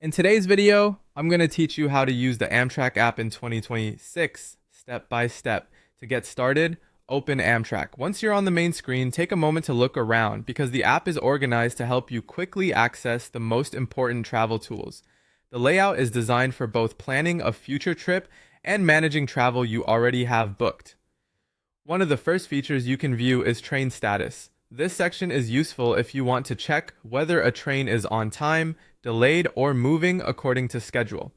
In today's video, I'm going to teach you how to use the Amtrak app in 2026 step by step. To get started, open Amtrak. Once you're on the main screen, take a moment to look around because the app is organized to help you quickly access the most important travel tools. The layout is designed for both planning a future trip and managing travel you already have booked. One of the first features you can view is train status. This section is useful if you want to check whether a train is on time, delayed, or moving according to schedule.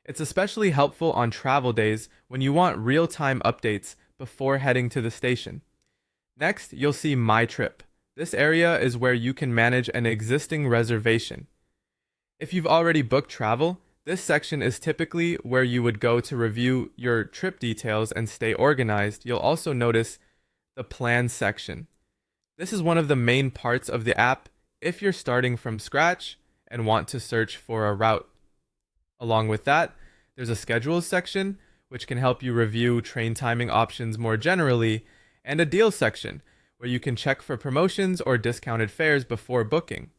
It's especially helpful on travel days when you want real-time updates before heading to the station. Next, you'll see My Trip. This area is where you can manage an existing reservation. If you've already booked travel, this section is typically where you would go to review your trip details and stay organized. You'll also notice the Plan section. This is one of the main parts of the app if you're starting from scratch and want to search for a route. Along with that, there's a Schedules section, which can help you review train timing options more generally, and a Deals section, where you can check for promotions or discounted fares before booking.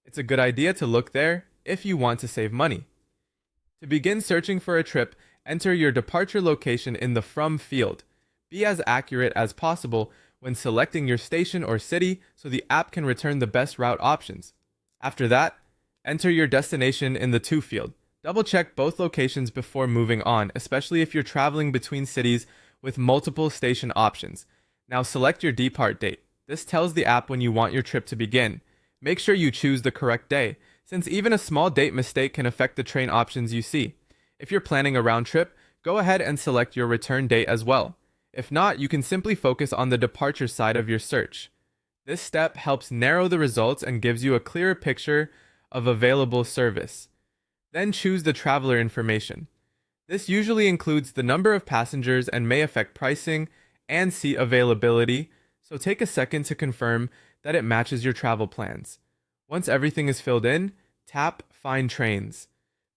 It's a good idea to look there if you want to save money. To begin searching for a trip, enter your departure location in the From field. Be as accurate as possible when selecting your station or city so the app can return the best route options. After that, enter your destination in the To field. Double-check both locations before moving on, especially if you're traveling between cities with multiple station options. Now select your depart date. This tells the app when you want your trip to begin. Make sure you choose the correct day, since even a small date mistake can affect the train options you see. If you're planning a round trip, go ahead and select your return date as well. If not, you can simply focus on the departure side of your search. This step helps narrow the results and gives you a clearer picture of available service. Then choose the traveler information. This usually includes the number of passengers and may affect pricing and seat availability, so take a second to confirm that it matches your travel plans. Once everything is filled in, tap Find Trains.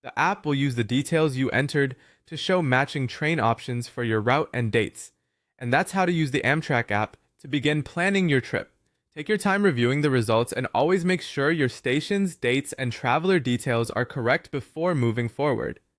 The app will use the details you entered to show matching train options for your route and dates. And that's how to use the Amtrak app to begin planning your trip. Take your time reviewing the results and always make sure your stations, dates, and traveler details are correct before moving forward.